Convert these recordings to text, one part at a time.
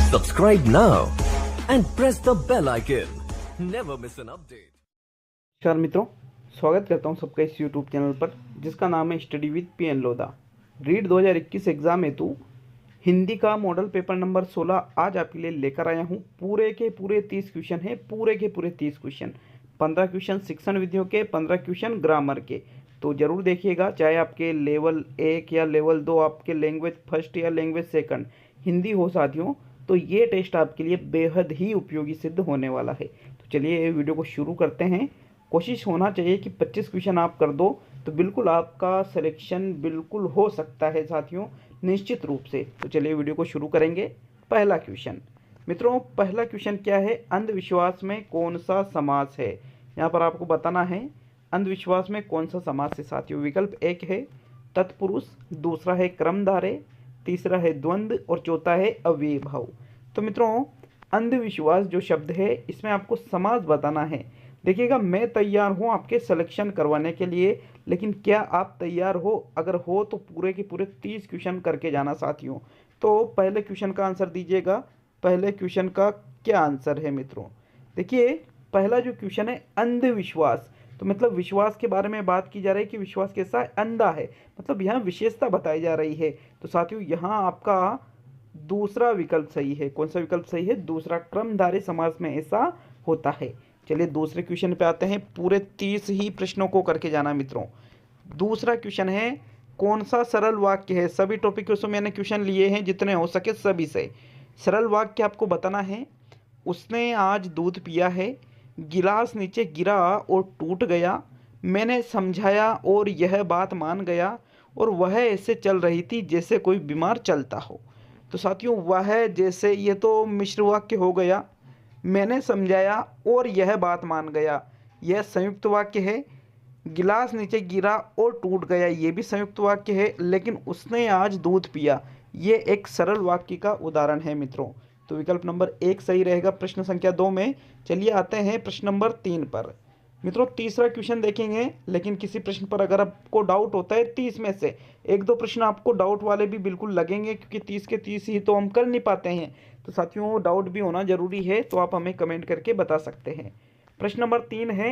Subscribe now and press the bell icon. Never miss an update. नमस्कार मित्रों, स्वागत करता हूं सबका इस YouTube चैनल पर जिसका नाम है study with PN Lodha. Read 2021 exam हेतु हिंदी का मॉडल पेपर नंबर 16 आज आपके लिए लेकर आया हूं। पूरे के पूरे 30 क्वेश्चन हैं, पूरे के पूरे 30 क्वेश्चन, 15 क्वेश्चन शिक्षण विधियों के, 15 क्वेश्चन ग्रामर के। तो ज़रूर देखिएगा, चाहे आपके लेवल 1 या लेवल 2, आपके लैंग्वेज फर्स्ट या लैंग्वेज सेकंड हिंदी हो साथियों, तो ये टेस्ट आपके लिए बेहद ही उपयोगी सिद्ध होने वाला है। तो चलिए वीडियो को शुरू करते हैं। कोशिश होना चाहिए कि 25 क्वेश्चन आप कर दो तो बिल्कुल आपका सिलेक्शन बिल्कुल हो सकता है साथियों, निश्चित रूप से। तो चलिए वीडियो को शुरू करेंगे। पहला क्वेश्चन मित्रों, पहला क्वेश्चन क्या है? अंधविश्वास में कौन सा समास है? यहाँ पर आपको बताना है अंधविश्वास में कौन सा समास है साथियों। विकल्प 1 है तत्पुरुष, दूसरा है क्रमधारय, तीसरा है द्वंद्व और चौथा है अव्ययीभाव। तो मित्रों, अंधविश्वास जो शब्द है इसमें आपको समास बताना है। देखिएगा, मैं तैयार हूँ आपके सिलेक्शन करवाने के लिए, लेकिन क्या आप तैयार हो? अगर हो तो पूरे के पूरे 30 क्वेश्चन करके जाना साथियों। तो पहले क्वेश्चन का आंसर दीजिएगा। पहले क्वेश्चन का क्या आंसर है मित्रों? देखिए, पहला जो क्वेश्चन है अंधविश्वास, तो मतलब विश्वास के बारे में बात की जा रही है कि विश्वास कैसा है? अंधा है, मतलब यहाँ विशेषता बताई जा रही है। तो साथियों यहाँ आपका दूसरा विकल्प सही है। कौन सा विकल्प सही है? दूसरा, क्रमधारय समास में ऐसा होता है। चलिए दूसरे क्वेश्चन पे आते हैं। पूरे 30 ही प्रश्नों को करके जाना मित्रों। दूसरा क्वेश्चन है कौन सा सरल वाक्य है? सभी टॉपिक से मैंने क्वेश्चन लिए हैं, जितने हो सके सभी से। सरल वाक्य आपको बताना है। उसने आज दूध पिया है, गिलास नीचे गिरा और टूट गया, मैंने समझाया और यह बात मान गया, और वह ऐसे चल रही थी जैसे कोई बीमार चलता हो। तो साथियों वह जैसे, ये तो मिश्र वाक्य हो गया। मैंने समझाया और यह बात मान गया, यह संयुक्त वाक्य है। गिलास नीचे गिरा और टूट गया, ये भी संयुक्त वाक्य है। लेकिन उसने आज दूध पिया, ये एक सरल वाक्य का उदाहरण है मित्रों। तो विकल्प नंबर 1 सही रहेगा प्रश्न संख्या 2 में। चलिए आते हैं प्रश्न नंबर 3 पर। मित्रों तीसरा क्वेश्चन देखेंगे, लेकिन किसी प्रश्न पर अगर आपको डाउट होता है 30 में से 1-2 प्रश्न आपको डाउट वाले भी बिल्कुल लगेंगे, क्योंकि 30 के 30 ही तो हम कर नहीं पाते हैं। तो साथियों डाउट भी होना जरूरी है, तो आप हमें कमेंट करके बता सकते हैं। प्रश्न नंबर 3 है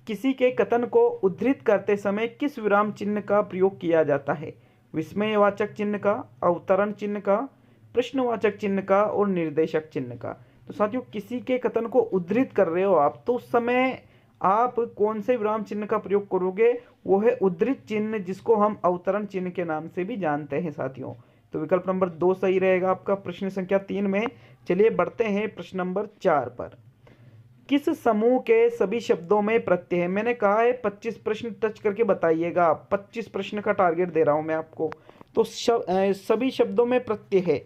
किसी के कथन को उद्धृत करते समय किस विराम चिन्ह का प्रयोग किया जाता है? विस्मयवाचक चिन्ह का, अवतरण चिन्ह का, प्रश्नवाचक चिन्ह का और निर्देशक चिन्ह का। तो साथियों किसी के कथन को उद्धृत कर रहे हो आप, तो उस समय आप कौन से विराम चिन्ह का प्रयोग करोगे? वो है उद्धृत चिन्ह, जिसको हम अवतरण चिन्ह के नाम से भी जानते हैं साथियों। तो विकल्प नंबर 2 सही रहेगा आपका प्रश्न संख्या 3 में। चलिए बढ़ते हैं प्रश्न नंबर 4 पर। किस समूह के सभी शब्दों में प्रत्यय है? मैंने कहा है 25 प्रश्न टच करके बताइएगा। 25 प्रश्न का टारगेट दे रहा हूं मैं आपको। तो सभी शब्दों में प्रत्यय है।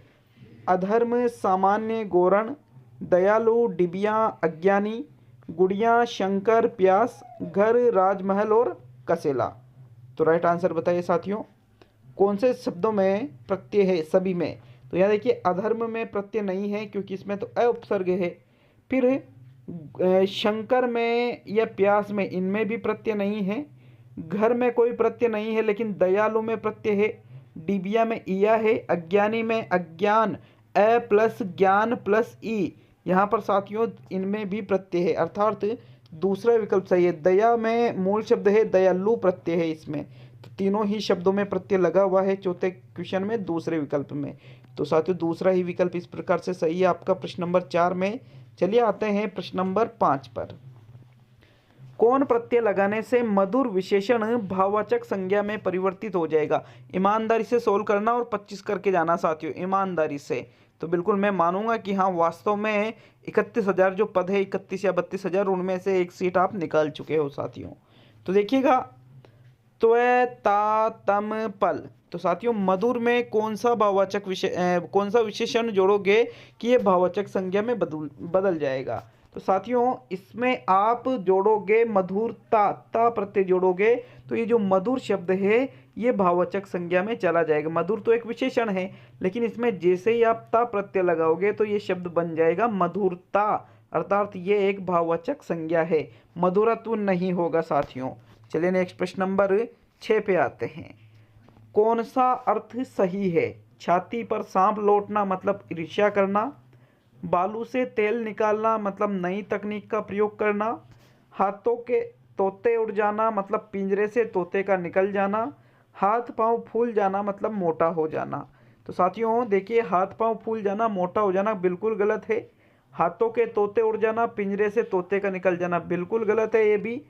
अधर्म, सामान्य, गौरण, दयालु, डिबिया, अज्ञानी, गुड़िया, शंकर, प्यास, घर, राजमहल और कसेला। तो राइट आंसर बताइए साथियों, कौन से शब्दों में प्रत्यय है सभी में? तो यहाँ देखिए, अधर्म में प्रत्यय नहीं है क्योंकि इसमें तो अ उपसर्ग है। फिर शंकर में या प्यास में, इनमें भी प्रत्यय नहीं है। घर में कोई प्रत्यय नहीं है, लेकिन दयालु में प्रत्यय है। डिबिया में इया है। अज्ञानी में अज्ञान, अ प्लस ज्ञान प्लस ई, यहाँ पर साथियों इनमें भी प्रत्यय है, अर्थात दूसरा विकल्प सही है। दया में मूल शब्द है, दयालु प्रत्यय है इसमें। तो तीनों ही शब्दों में प्रत्यय लगा हुआ है चौथे क्वेश्चन में, दूसरे विकल्प में। तो साथियों दूसरा ही विकल्प इस प्रकार से सही है आपका प्रश्न नंबर 4 में। चलिए आते हैं प्रश्न नंबर 5 पर। कौन प्रत्यय लगाने से मधुर विशेषण भाववाचक संज्ञा में परिवर्तित हो जाएगा? ईमानदारी से सोल्व करना और 25 करके जाना साथियों, ईमानदारी से। तो बिल्कुल मैं मानूंगा कि हाँ वास्तव में 31,000 जो पद है, 31 या 32,000, उनमें से एक सीट आप निकाल चुके हो साथियों। तो देखिएगा, त्व, ता, तम, पल। तो साथियों मधुर में कौन सा कौन सा विशेषण जोड़ोगे कि ये भाववाचक संज्ञा में बदल जाएगा? तो साथियों इसमें आप जोड़ोगे मधुरता, ता प्रत्यय जोड़ोगे, तो ये जो मधुर शब्द है ये भाववाचक संज्ञा में चला जाएगा। मधुर तो एक विशेषण है, लेकिन इसमें जैसे ही आप ता प्रत्यय लगाओगे तो ये शब्द बन जाएगा मधुरता, अर्थात ये एक भाववाचक संज्ञा है, मधुरत्व नहीं होगा साथियों। चलिए नेक्स्ट प्रश्न नंबर 6 पे आते हैं। कौन सा अर्थ सही है? छाती पर सांप लौटना मतलब ईर्ष्या करना, बालू से तेल निकालना मतलब नई तकनीक का प्रयोग करना, हाथों के तोते उड़ जाना मतलब पिंजरे से तोते का निकल जाना, हाथ पांव फूल जाना मतलब मोटा हो जाना। तो साथियों देखिए, हाथ पांव फूल जाना, मोटा हो जाना बिल्कुल गलत है। हाथों के तोते उड़ जाना, पिंजरे से तोते का निकल जाना बिल्कुल गलत है ये भी।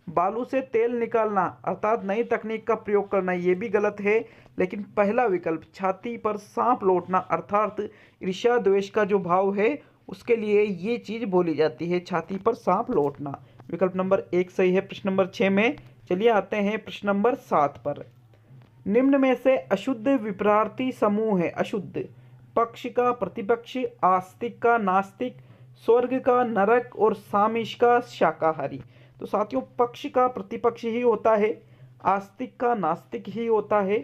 बालू से तेल निकालना अर्थात नई तकनीक का प्रयोग करना ये भी गलत है। लेकिन पहला विकल्प छाती पर सांप लौटना अर्थात ईर्ष्या द्वेष का जो भाव है उसके लिए ये चीज बोली जाती है, छाती पर सांप लौटना। विकल्प नंबर 1 सही है प्रश्न नंबर 6 में। चलिए आते हैं प्रश्न नंबर 7 पर। निम्न में से अशुद्ध विपरार्थी समूह है। अशुद्ध, पक्ष का प्रतिपक्ष, आस्तिक का नास्तिक, स्वर्ग का नरक और सामिश का शाकाहारी। तो साथियों पक्ष का प्रतिपक्ष ही होता है, आस्तिक का नास्तिक ही होता है,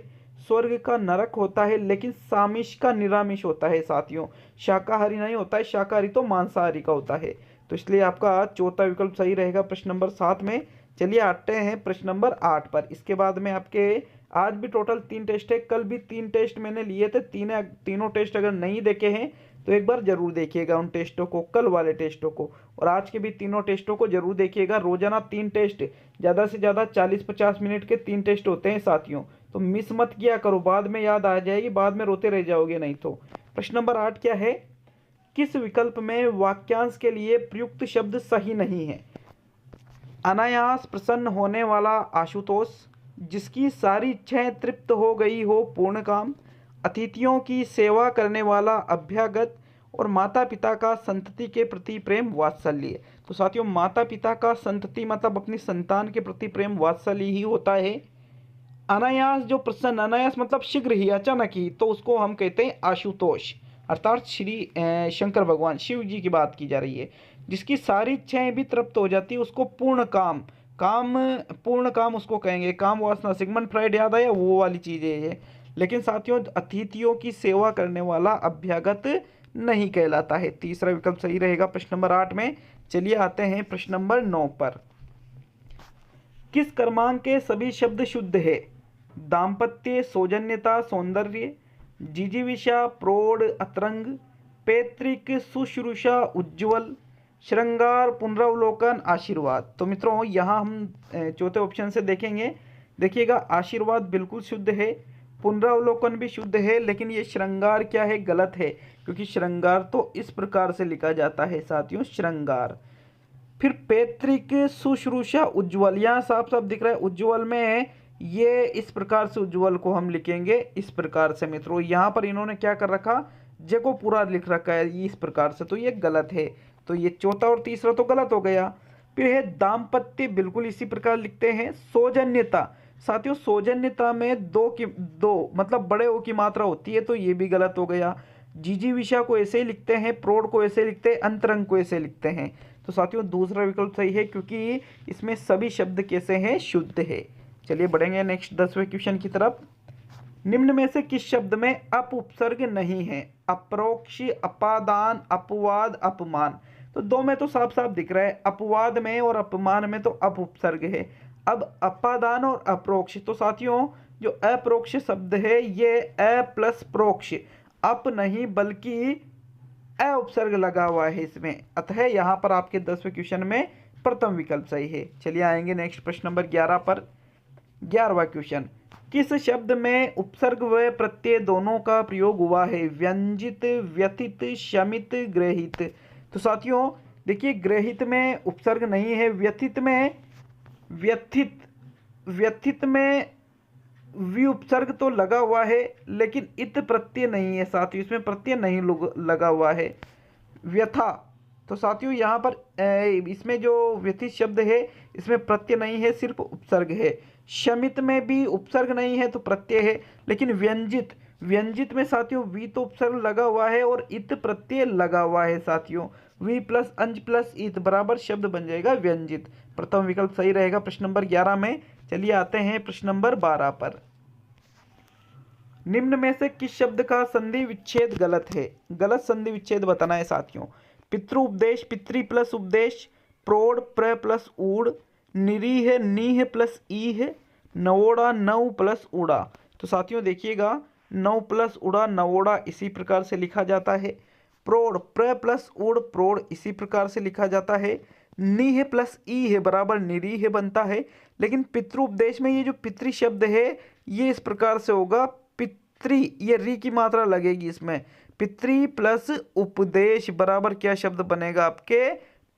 स्वर्ग का नरक होता है, लेकिन सामिश का निरामिष होता है साथियों, शाकाहारी नहीं होता है। शाकाहारी तो मांसाहारी का होता है। तो इसलिए आपका चौथा विकल्प सही रहेगा प्रश्न नंबर 7 में। चलिए आते हैं प्रश्न नंबर 8 पर। इसके बाद में आपके आज भी टोटल 3 टेस्ट है, कल भी 3 टेस्ट मैंने लिए थे। तीनों टेस्ट अगर नहीं देखे हैं तो एक बार जरूर देखिएगा उन टेस्टों को, कल वाले टेस्टों को, और आज के भी तीनों टेस्टों को जरूर देखिएगा। रोजाना 3 टेस्ट, ज़्यादा से ज़्यादा 40-50 मिनट के 3 टेस्ट होते हैं साथियों, तो मिस मत किया करो, बाद में याद आ जाएगी, बाद में रोते रह जाओगे नहीं तो। प्रश्न नंबर 8 क्या है? किस विकल्प में वाक्यांश के लिए प्रयुक्त शब्द सही नहीं है? अनायास प्रसन्न होने वाला आशुतोष, जिसकी सारी इच्छाएं तृप्त हो गई हो पूर्ण काम, अतिथियों की सेवा करने वाला अभ्यागत, और माता पिता का संतति के प्रति प्रेम वात्सल्य। तो साथियों माता पिता का संतति मतलब अपनी संतान के प्रति प्रेम वात्सल्य ही होता है। अनायास जो प्रसन्न, अनायास मतलब शीघ्र ही, अचानक ही, तो उसको हम कहते हैं आशुतोष, अर्थात श्री शंकर भगवान शिव जी की बात की जा रही है। जिसकी सारी इच्छाएं भी तृप्त हो जाती है उसको पूर्ण काम, पूर्ण काम उसको कहेंगे। काम वासना, सिगमंड फ्राइड याद आया, वो वाली चीज है ये। लेकिन साथियों अतिथियों की सेवा करने वाला अभ्यागत नहीं कहलाता है। तीसरा विकल्प सही रहेगा प्रश्न नंबर 8 में। चलिए आते हैं प्रश्न नंबर 9 पर। किस क्रमांक के सभी शब्द शुद्ध है? दाम्पत्य, सौजन्यता, सौंदर्य, जिजीविषा, प्रौढ़, अतरंग, पैतृक, शुश्रूषा, उज्ज्वल, श्रृंगार, पुनरावलोकन, आशीर्वाद। तो मित्रों यहाँ हम चौथे ऑप्शन से देखेंगे। देखिएगा आशीर्वाद बिल्कुल शुद्ध है, पुनरावलोकन भी शुद्ध है, लेकिन ये श्रृंगार क्या है? गलत है, क्योंकि श्रृंगार तो इस प्रकार से लिखा जाता है साथियों, श्रृंगार। फिर पैतृक, शुश्रूषा, उज्ज्वल, यहाँ साफ साफ दिख रहा है उज्ज्वल में, ये इस प्रकार से उज्ज्वल को हम लिखेंगे इस प्रकार से मित्रों। यहाँ पर इन्होंने क्या कर रखा, जे को पूरा लिख रखा है इस प्रकार से, तो ये गलत है। तो ये चौथा और तीसरा तो गलत हो गया। फिर है दाम्पत्य, बिल्कुल इसी प्रकार लिखते हैं। सौजन्यता, साथियों सौजन्यता में दो मतलब बड़े ओ की मात्रा होती है, तो ये भी गलत हो गया। जिजीविषा को ऐसे ही लिखते हैं, प्रौढ़ को ऐसे लिखते हैं, अंतरंग को ऐसे लिखते हैं। तो साथियों दूसरा विकल्प सही है, क्योंकि इसमें सभी शब्द कैसे हैं? शुद्ध है। चलिए बढ़ेंगे नेक्स्ट 10वें क्वेश्चन की तरफ। निम्न में से किस शब्द में अप उपसर्ग नहीं है? अप्रोक्ष, अपादान, अपवाद, अपमान। तो दो में तो साफ साफ दिख रहा है, अपवाद में और अपमान में तो अप उपसर्ग है। अब अपादान और अप्रोक्ष, तो साथियों जो अप्रोक्ष शब्द है ये अ प्लस प्रोक्ष, अप नहीं बल्कि अ उपसर्ग लगा हुआ है इसमें, अतः यहाँ पर आपके 10वें क्वेश्चन में प्रथम विकल्प सही है। चलिए आएंगे नेक्स्ट प्रश्न नंबर 11 पर। 11वां क्वेश्चन, किस शब्द में उपसर्ग व प्रत्यय दोनों का प्रयोग हुआ है? व्यंजित, व्यथित, शमित, ग्रहित। तो साथियों देखिए ग्रहित में उपसर्ग नहीं है, व्यथित में वि उपसर्ग तो लगा हुआ है, लेकिन इत प्रत्यय नहीं है साथियों, इसमें प्रत्यय नहीं लगा हुआ है। व्यथा, तो साथियों यहाँ पर इसमें जो व्यथित शब्द है इसमें प्रत्यय नहीं है, सिर्फ उपसर्ग है। शमित में भी उपसर्ग नहीं है तो प्रत्यय है, लेकिन व्यंजित में साथियों वी तो उपसर्ग लगा हुआ है और इत प्रत्यय लगा हुआ है साथियों। वी प्लस अंज प्लस इत बराबर शब्द बन जाएगा व्यंजित। प्रथम विकल्प सही रहेगा प्रश्न नंबर 11 में। चलिए आते हैं प्रश्न नंबर 12 पर। निम्न में से किस शब्द का संधि विच्छेद गलत है? गलत संधि विच्छेद बताना है साथियों। पितृ उपदेश, पितृ प्लस उपदेश, प्रौढ़ प्र प्लस ऊढ़, निरीह नीह प्लस ईह, नवोड़ा नव प्लस ऊड़ा। तो साथियों देखिएगा नौ प्लस उड़ा नवोड़ा इसी प्रकार से लिखा जाता है। प्रोढ़ प्र प्लस उड़ प्रोढ़ इसी प्रकार से लिखा जाता है। निह प्लस ई है बराबर निरीह बनता है। लेकिन पितृउपदेश में ये जो पितृ शब्द है ये इस प्रकार से होगा पितृ, ये री की मात्रा लगेगी इसमें। पितृ प्लस उपदेश बराबर क्या शब्द बनेगा आपके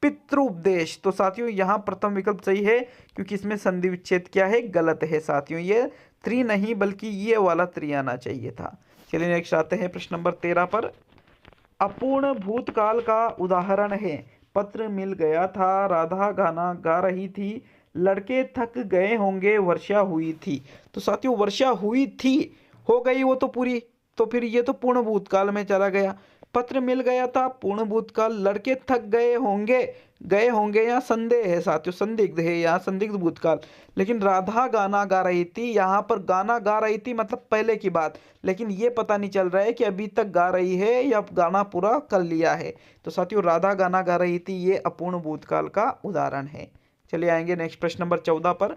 पितृउपदेश। तो साथियों यहाँ प्रथम विकल्प सही है क्योंकि इसमें संधि विच्छेद क्या है गलत है साथियों, ये त्रि नहीं बल्कि ये वाला त्रि आना चाहिए था। चलिए नेक्स्ट आते हैं प्रश्न नंबर 13 पर। अपूर्ण भूतकाल का उदाहरण है। पत्र मिल गया था, राधा गाना गा रही थी, लड़के थक गए होंगे, वर्षा हुई थी। तो साथियों वर्षा हुई थी हो गई वो तो पूरी, तो फिर ये तो पूर्ण भूतकाल में चला गया। पत्र मिल गया था पूर्ण भूतकाल, लड़के थक गए होंगे यहाँ संदेह है साथियों, संदिग्ध है यहाँ, संदिग्ध भूतकाल। लेकिन राधा गाना गा रही थी, यहाँ पर गाना गा रही थी मतलब पहले की बात, लेकिन ये पता नहीं चल रहा है कि अभी तक गा रही है या गाना पूरा कर लिया है। तो साथियों राधा गाना गा रही थी ये अपूर्ण भूतकाल का उदाहरण है। चलिए आएंगे नेक्स्ट प्रश्न नंबर 14 पर।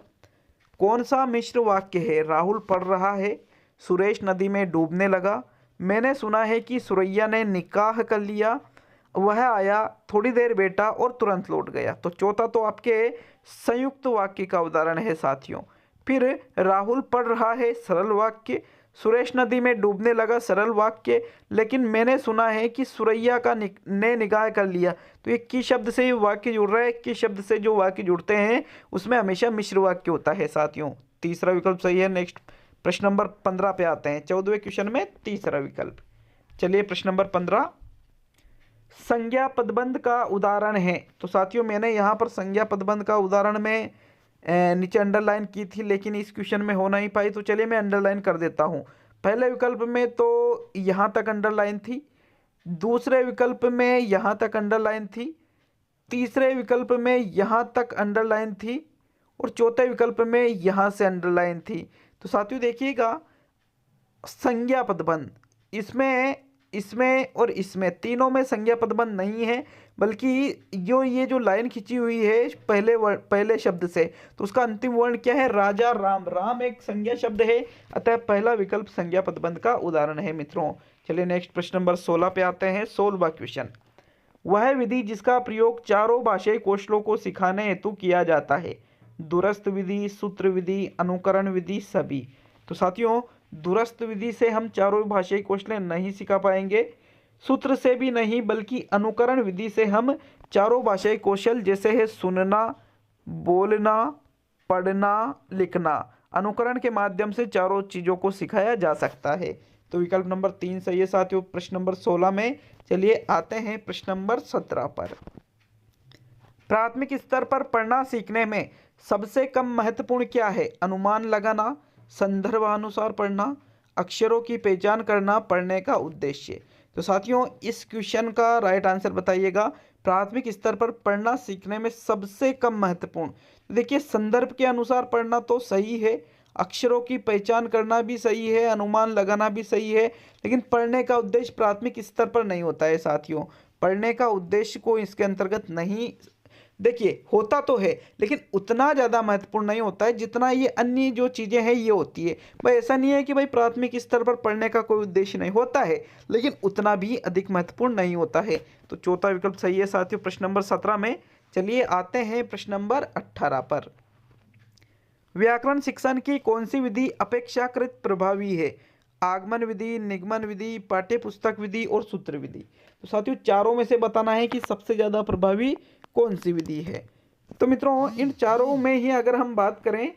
कौन सा मिश्र वाक्य है? राहुल पढ़ रहा है, सुरेश नदी में डूबने लगा, मैंने सुना है कि सुरैया ने निकाह कर लिया, वह आया, थोड़ी देर बैठा और तुरंत लौट गया। तो चौथा तो आपके संयुक्त वाक्य का उदाहरण है साथियों। फिर राहुल पढ़ रहा है सरल वाक्य, सुरेश नदी में डूबने लगा सरल वाक्य, लेकिन मैंने सुना है कि सुरैया ने निकाह कर लिया। तो ये की शब्द से वाक्य जुड़ रहा है, की शब्द से जो वाक्य जुड़ते हैं उसमें हमेशा मिश्र वाक्य होता है साथियों। तीसरा विकल्प सही है। नेक्स्ट प्रश्न नंबर 15 पे आते हैं, 14वें क्वेश्चन में तीसरा विकल्प। चलिए प्रश्न नंबर 15, संज्ञा पदबंध का उदाहरण है। तो साथियों मैंने यहाँ पर संज्ञा पदबंध का उदाहरण में नीचे अंडरलाइन की थी लेकिन इस क्वेश्चन में हो नहीं पाई, तो चलिए मैं अंडरलाइन कर देता हूँ। पहले विकल्प में तो यहाँ तक अंडरलाइन थी, दूसरे विकल्प में यहाँ तक अंडरलाइन थी, तीसरे विकल्प में यहाँ तक अंडरलाइन थी और चौथे विकल्प में यहाँ से अंडरलाइन थी। तो साथियों देखिएगा संज्ञा पदबंध इसमें और इसमें तीनों में संज्ञा पदबंध नहीं है, बल्कि ये जो लाइन खिंची हुई है पहले शब्द से, तो उसका अंतिम वर्ण क्या है? राजा राम। राम एक संज्ञा शब्द है, अतः पहला विकल्प संज्ञा पदबंध का उदाहरण है मित्रों। चलिए नेक्स्ट प्रश्न नंबर 16 पे आते हैं। 16वां क्वेश्चन, वह विधि जिसका प्रयोग चारों भाषाई कौशलों को सिखाने हेतु किया जाता है। दूरस्थ विधि, सूत्र विधि, अनुकरण विधि, सभी। तो साथियों दूरस्थ विधि से हम चारों भाषाई कौशल नहीं सिखा पाएंगे, सूत्र से भी नहीं, बल्कि अनुकरण विधि से हम चारों भाषाई कौशल जैसे है सुनना, बोलना, पढ़ना, लिखना, अनुकरण के माध्यम से चारों चीज़ों को सिखाया जा सकता है। तो विकल्प नंबर 3 सही है साथियों प्रश्न नंबर 16 में। चलिए आते हैं प्रश्न नंबर 17 पर। प्राथमिक स्तर पर पढ़ना सीखने में सबसे कम महत्वपूर्ण क्या है? अनुमान लगाना, संदर्भानुसार पढ़ना, अक्षरों की पहचान करना, पढ़ने का उद्देश्य। तो साथियों इस क्वेश्चन का राइट आंसर बताइएगा। प्राथमिक स्तर पर पढ़ना सीखने में सबसे कम महत्वपूर्ण, तो देखिए संदर्भ के अनुसार पढ़ना तो सही है, अक्षरों की पहचान करना भी सही है, अनुमान लगाना भी सही है, लेकिन पढ़ने का उद्देश्य प्राथमिक स्तर पर नहीं होता है साथियों। पढ़ने का उद्देश्य को इसके अंतर्गत नहीं, देखिए होता तो है लेकिन उतना ज़्यादा महत्वपूर्ण नहीं होता है जितना ये अन्य जो चीज़ें हैं ये होती है। भाई ऐसा नहीं है कि भाई प्राथमिक स्तर पर पढ़ने का कोई उद्देश्य नहीं होता है, लेकिन उतना भी अधिक महत्वपूर्ण नहीं होता है। तो चौथा विकल्प सही है साथियों प्रश्न नंबर 17 में। चलिए आते हैं प्रश्न नंबर 18 पर। व्याकरण शिक्षण की कौन सी विधि अपेक्षाकृत प्रभावी है? आगमन विधि, निगमन विधि, पाठ्य पुस्तक विधि और सूत्र विधि। तो साथियों चारों में से बताना है कि सबसे ज़्यादा प्रभावी कौन सी विधि है। तो मित्रों इन चारों में ही अगर हम बात करें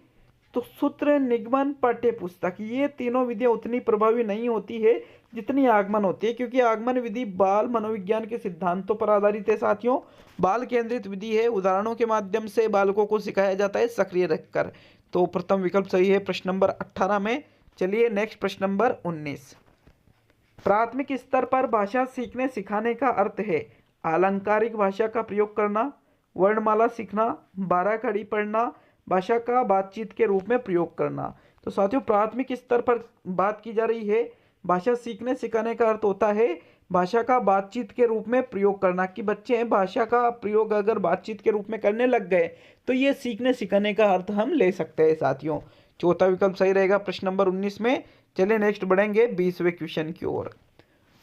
तो सूत्र, निगमन, पाठ्य पुस्तक, ये तीनों विधियां उतनी प्रभावी नहीं होती है जितनी आगमन होती है, क्योंकि आगमन विधि बाल मनोविज्ञान के सिद्धांतों पर आधारित है साथियों। बाल केंद्रित विधि है, उदाहरणों के माध्यम से बालकों को सिखाया जाता है सक्रिय रखकर। तो प्रथम विकल्प सही है प्रश्न नंबर 18 में। चलिए नेक्स्ट प्रश्न नंबर 19। प्राथमिक स्तर पर भाषा सीखने सिखाने का अर्थ है आलंकारिक भाषा का प्रयोग करना, वर्णमाला सीखना, 12 कड़ी पढ़ना, भाषा का बातचीत के रूप में प्रयोग करना। तो साथियों प्राथमिक स्तर पर बात की जा रही है, भाषा सीखने सिखाने का अर्थ होता है भाषा का बातचीत के रूप में प्रयोग करना, कि बच्चे भाषा का प्रयोग अगर बातचीत के रूप में करने लग गए तो ये सीखने सिखाने का अर्थ हम ले सकते हैं साथियों। चौथा विकल्प सही रहेगा प्रश्न नंबर 19 में। चलिए नेक्स्ट बढ़ेंगे 20वें क्वेश्चन की ओर।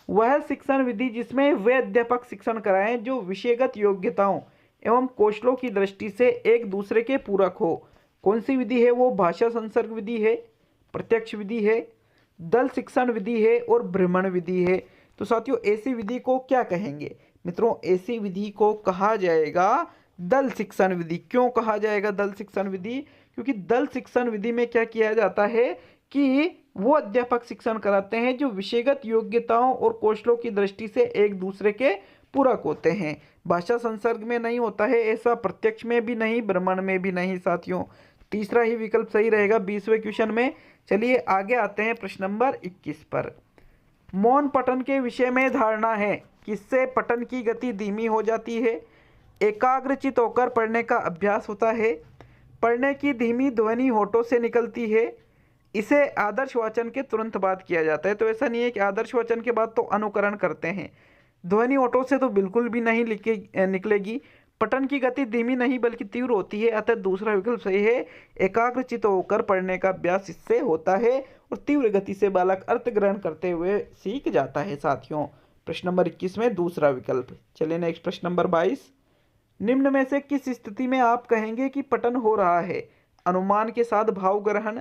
वह शिक्षण विधि जिसमें वे अध्यापक शिक्षण कराएं जो विषयगत योग्यताओं एवं कौशलों की दृष्टि से एक दूसरे के पूरक हो। कौन सी विधि है वो? भाषा संसर्ग विधि है, प्रत्यक्ष विधि है, दल शिक्षण विधि है और भ्रमण विधि है। तो साथियों ऐसी विधि को क्या कहेंगे? मित्रों ऐसी विधि को कहा जाएगा दल शिक्षण विधि। क्यों कहा जाएगा दल शिक्षण विधि? क्योंकि दल शिक्षण विधि में क्या किया जाता है कि वो अध्यापक शिक्षण कराते हैं जो विषयगत योग्यताओं और कौशलों की दृष्टि से एक दूसरे के पूरक होते हैं। भाषा संसर्ग में नहीं होता है ऐसा, प्रत्यक्ष में भी नहीं, भ्रमण में भी नहीं साथियों। तीसरा ही विकल्प सही रहेगा 20वें क्वेश्चन में। चलिए आगे आते हैं प्रश्न नंबर 21 पर। मौन पठन के विषय में धारणा है किससे पठन की गति धीमी हो जाती है, एकाग्रचित होकर पढ़ने का अभ्यास होता है, पढ़ने की धीमी ध्वनि होठों से निकलती है, इसे आदर्श वाचन के तुरंत बाद किया जाता है। तो ऐसा नहीं है कि आदर्श वाचन के बाद तो अनुकरण करते हैं, ध्वनि होठों से तो बिल्कुल भी नहीं निकलेगी, पठन की गति धीमी नहीं बल्कि तीव्र होती है, अतः दूसरा विकल्प सही है, एकाग्रचित होकर पढ़ने का अभ्यास इससे होता है और तीव्र गति से बालक अर्थ ग्रहण करते हुए सीख जाता है साथियों। प्रश्न नंबर 21 में दूसरा विकल्प। चलिए नेक्स्ट प्रश्न नंबर 22। निम्न में से किस स्थिति में आप कहेंगे कि पठन हो रहा है? अनुमान के साथ भाव ग्रहण,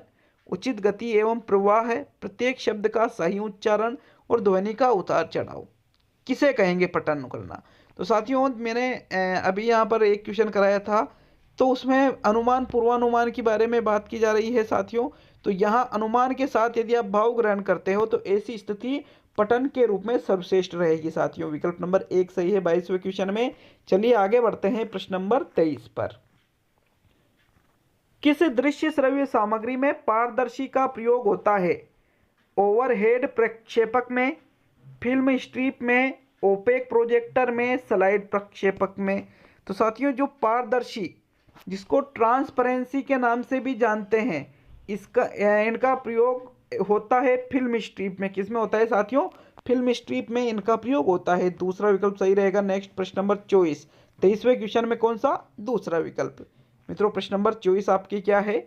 उचित गति एवं प्रवाह, प्रत्येक शब्द का सही उच्चारण और ध्वनि का उतार चढ़ाव। किसे कहेंगे पठन करना? तो साथियों मैंने अभी यहाँ पर एक क्वेश्चन कराया था तो उसमें अनुमान पूर्वानुमान के बारे में बात की जा रही है साथियों। तो यहाँ अनुमान के साथ यदि आप भाव ग्रहण करते हो तो ऐसी स्थिति पठन के रूप में सर्वश्रेष्ठ रहेगी साथियों। विकल्प नंबर 1 सही है 22वें क्वेश्चन में। चलिए आगे बढ़ते हैं प्रश्न नंबर 23 पर। किस दृश्य श्रव्य सामग्री में पारदर्शी का प्रयोग होता है? ओवरहेड प्रक्षेपक में, फिल्म स्ट्रिप में, ओपेक प्रोजेक्टर में, स्लाइड प्रक्षेपक में। तो साथियों जो पारदर्शी जिसको ट्रांसपेरेंसी के नाम से भी जानते हैं इनका प्रयोग होता है फिल्म स्ट्रिप में। किस में होता है साथियों? फिल्म स्ट्रिप में इनका प्रयोग होता है। दूसरा विकल्प सही रहेगा। नेक्स्ट प्रश्न नंबर 24। 23वें क्वेश्चन में कौन सा? दूसरा विकल्प। मित्रों प्रश्न नंबर 24 आपकी क्या है?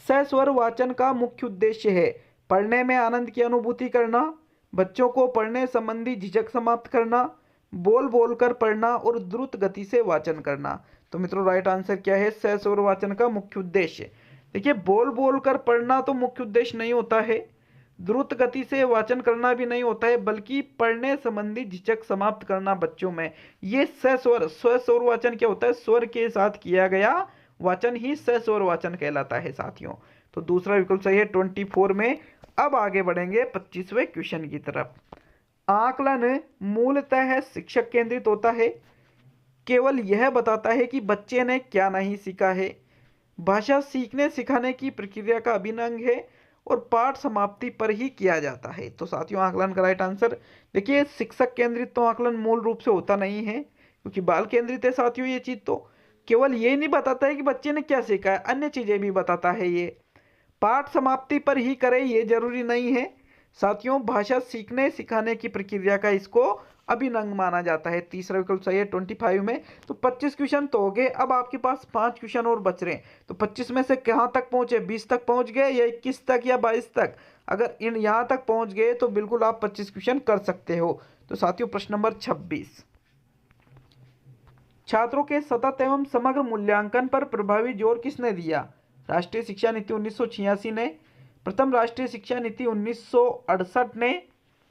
सस्वर वाचन का मुख्य उद्देश्य है पढ़ने में आनंद की अनुभूति करना, बच्चों को पढ़ने संबंधी झिझक समाप्त करना, बोल बोलकर पढ़ना और द्रुत गति से वाचन करना। तो मित्रों राइट आंसर क्या है? सस्वर वाचन का मुख्य उद्देश्य। देखिए बोल बोलकर पढ़ना तो मुख्य उद्देश्य नहीं होता है, द्रुत गति से वाचन करना भी नहीं होता है, बल्कि पढ़ने संबंधी झिझक समाप्त करना बच्चों में। ये स्वस्वर वाचन क्या होता है? स्वर के साथ किया गया वाचन ही सस्वर वाचन कहलाता है साथियों। तो दूसरा विकल्प सही है 24 में। अब आगे बढ़ेंगे 25वें क्वेश्चन की तरफ। आकलन मूलतः शिक्षक केंद्रित होता है, केवल यह बताता है कि बच्चे ने क्या नहीं सीखा है। भाषा सीखने सिखाने की प्रक्रिया का अभिन्न अंग है और पाठ समाप्ति पर ही किया जाता है। तो साथियों आकलन का राइट आंसर देखिए शिक्षक केंद्रित तो आकलन मूल रूप से होता नहीं है क्योंकि बाल केंद्रित है साथियों। ये चीज तो केवल ये नहीं बताता है कि बच्चे ने क्या सीखा है, अन्य चीजें भी बताता है। ये पाठ समाप्ति पर ही करे ये जरूरी नहीं है साथियों। भाषा सीखने सिखाने की प्रक्रिया का इसको अभिन्न अंग माना जाता है। तीसरा विकल्प सही है 25 में। तो 25 क्वेश्चन तो हो गए। अब आपके पास 5 क्वेश्चन और बच रहे हैं। तो 25 में से कहाँ तक पहुंचे? 20 तक पहुंच गए या 21 तक या 22 तक? अगर इन यहाँ तक पहुंच गए तो बिल्कुल आप 25 क्वेश्चन कर सकते हो। तो साथियों प्रश्न नंबर 26। छात्रों के सतत एवं समग्र मूल्यांकन पर प्रभावी जोर किसने दिया? राष्ट्रीय शिक्षा नीति 1986 ने, प्रथम राष्ट्रीय शिक्षा नीति 1968 ने,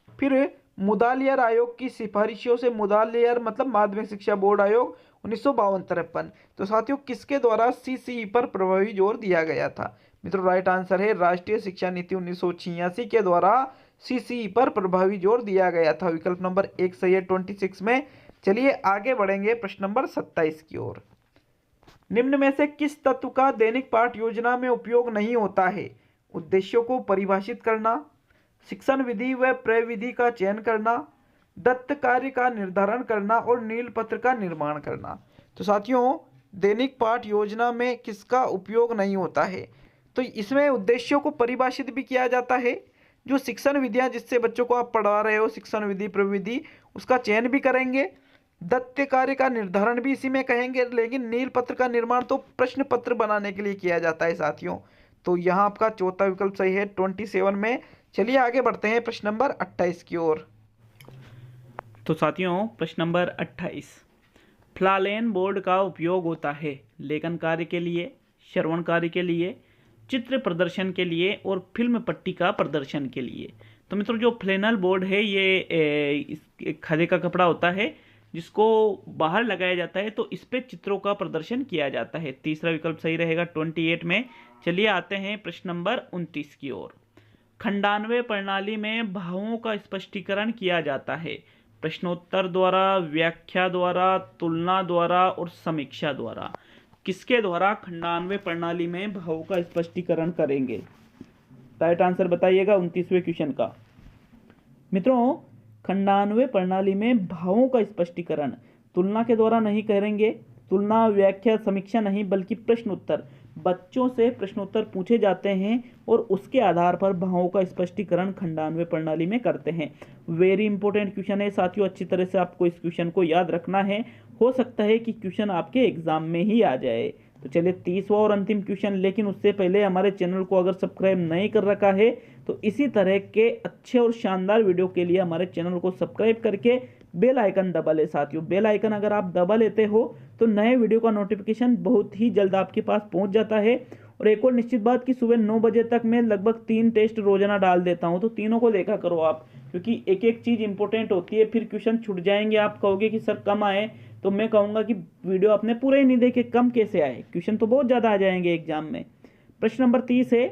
फिर मुदालियर आयोग की सिफारिशों से मुदालियर मतलब माध्यमिक शिक्षा बोर्ड आयोग 1952-53। तो साथियों किसके द्वारा सीसीई पर प्रभावी जोर दिया गया था? मित्रों राइट आंसर है राष्ट्रीय शिक्षा नीति 1986 के द्वारा सीसीई पर प्रभावी जोर दिया गया था। विकल्प नंबर 1 सही है 26 में। चलिए आगे बढ़ेंगे प्रश्न नंबर 27 की ओर। निम्न में से किस तत्व का दैनिक पाठ योजना में उपयोग नहीं होता है? उद्देश्यों को परिभाषित करना, शिक्षण विधि व प्रविधि का चयन करना, दत्त कार्य का निर्धारण करना और नील पत्र का निर्माण करना। तो साथियों दैनिक पाठ योजना में किसका उपयोग नहीं होता है? तो इसमें उद्देश्यों को परिभाषित भी किया जाता है। जो शिक्षण विधियां जिससे बच्चों को आप पढ़ा रहे हो, शिक्षण विधि प्रविधि, उसका चयन भी करेंगे। दत्त कार्य का निर्धारण भी इसी में कहेंगे। लेकिन नील पत्र का निर्माण तो प्रश्न पत्र बनाने के लिए किया जाता है साथियों। तो यहाँ आपका चौथा विकल्प सही है 27 में। चलिए आगे बढ़ते हैं प्रश्न नंबर 28 की ओर। तो साथियों प्रश्न नंबर 28, फ्लालेन बोर्ड का उपयोग होता है लेखन कार्य के लिए, श्रवण कार्य के लिए, चित्र प्रदर्शन के लिए और फिल्म पट्टिका प्रदर्शन के लिए। तो मित्रों जो फ्लेनल बोर्ड है ये खादी का कपड़ा होता है जिसको बाहर लगाया जाता है, तो इस पे चित्रों का प्रदर्शन किया जाता है। तीसरा विकल्प सही रहेगा 28 में। चलिए आते हैं प्रश्न नंबर 29 की ओर। खंडान्वय प्रणाली में भावों का स्पष्टीकरण किया जाता है प्रश्नोत्तर द्वारा, व्याख्या द्वारा, तुलना द्वारा और समीक्षा द्वारा। किसके द्वारा खंडान्वय प्रणाली में भावों का स्पष्टीकरण करेंगे? राइट आंसर बताइएगा 29वें क्वेश्चन का। मित्रों खंडान्वय प्रणाली में भावों का स्पष्टीकरण तुलना के द्वारा नहीं करेंगे। तुलना, व्याख्या, समीक्षा नहीं, बल्कि प्रश्नोत्तर। बच्चों से प्रश्नोत्तर पूछे जाते हैं और उसके आधार पर भावों का स्पष्टीकरण खंडान्वय प्रणाली में करते हैं। वेरी इंपॉर्टेंट क्वेश्चन है साथियों, अच्छी तरह से आपको इस क्वेश्चन को याद रखना है। हो सकता है कि क्वेश्चन आपके एग्जाम में ही आ जाए। तो चलिए 30वां और अंतिम क्वेश्चन, लेकिन उससे पहले हमारे चैनल को अगर सब्सक्राइब नहीं कर रखा है तो इसी तरह के अच्छे और शानदार वीडियो के लिए हमारे चैनल को सब्सक्राइब करके बेल आइकन दबा ले साथियों। बेल आइकन अगर आप दबा लेते हो तो नए वीडियो का नोटिफिकेशन बहुत ही जल्द आपके पास पहुंच जाता है। और एक और निश्चित बात कि सुबह 9 बजे तक मैं लगभग 3 टेस्ट रोजाना डाल देता हूं, तो तीनों को देखा करो आप, क्योंकि एक एक चीज इंपॉर्टेंट होती है। फिर क्वेश्चन छूट जाएंगे, आप कहोगे कि सर कम आए, तो मैं कहूंगा कि वीडियो आपने पूरे ही नहीं देखे, कम कैसे आए? क्वेश्चन तो बहुत ज्यादा आ जाएंगे एग्जाम में। प्रश्न नंबर 30 है,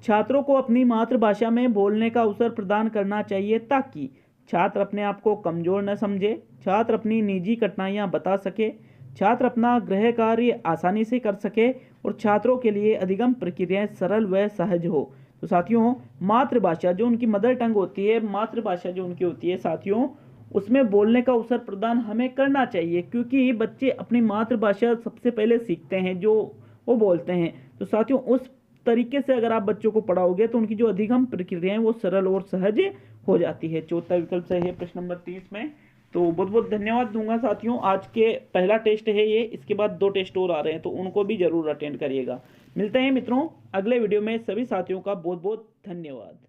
छात्रों को अपनी मातृभाषा में बोलने का अवसर प्रदान करना चाहिए ताकि छात्र अपने आप को कमजोर न समझे, छात्र अपनी निजी कठिनाइयां बता सके, छात्र अपना गृह कार्य आसानी से कर सके और छात्रों के लिए अधिगम प्रक्रियाएं सरल व सहज हो। तो साथियों मातृभाषा जो उनकी मदर टंग होती है, मातृभाषा जो उनकी होती है साथियों, उसमें बोलने का अवसर प्रदान हमें करना चाहिए, क्योंकि बच्चे अपनी मातृभाषा सबसे पहले सीखते हैं जो वो बोलते हैं। तो साथियों उस तरीके से अगर आप बच्चों को पढ़ाओगे तो उनकी जो अधिगम प्रक्रियाएं वो सरल और सहज हो जाती है। चौथा विकल्प सही है प्रश्न नंबर 30 में। तो बहुत बहुत धन्यवाद दूंगा साथियों। आज के पहला टेस्ट है ये, इसके बाद 2 टेस्ट और आ रहे हैं तो उनको भी जरूर अटेंड करिएगा। मिलते हैं मित्रों अगले वीडियो में। सभी साथियों का बहुत बहुत धन्यवाद।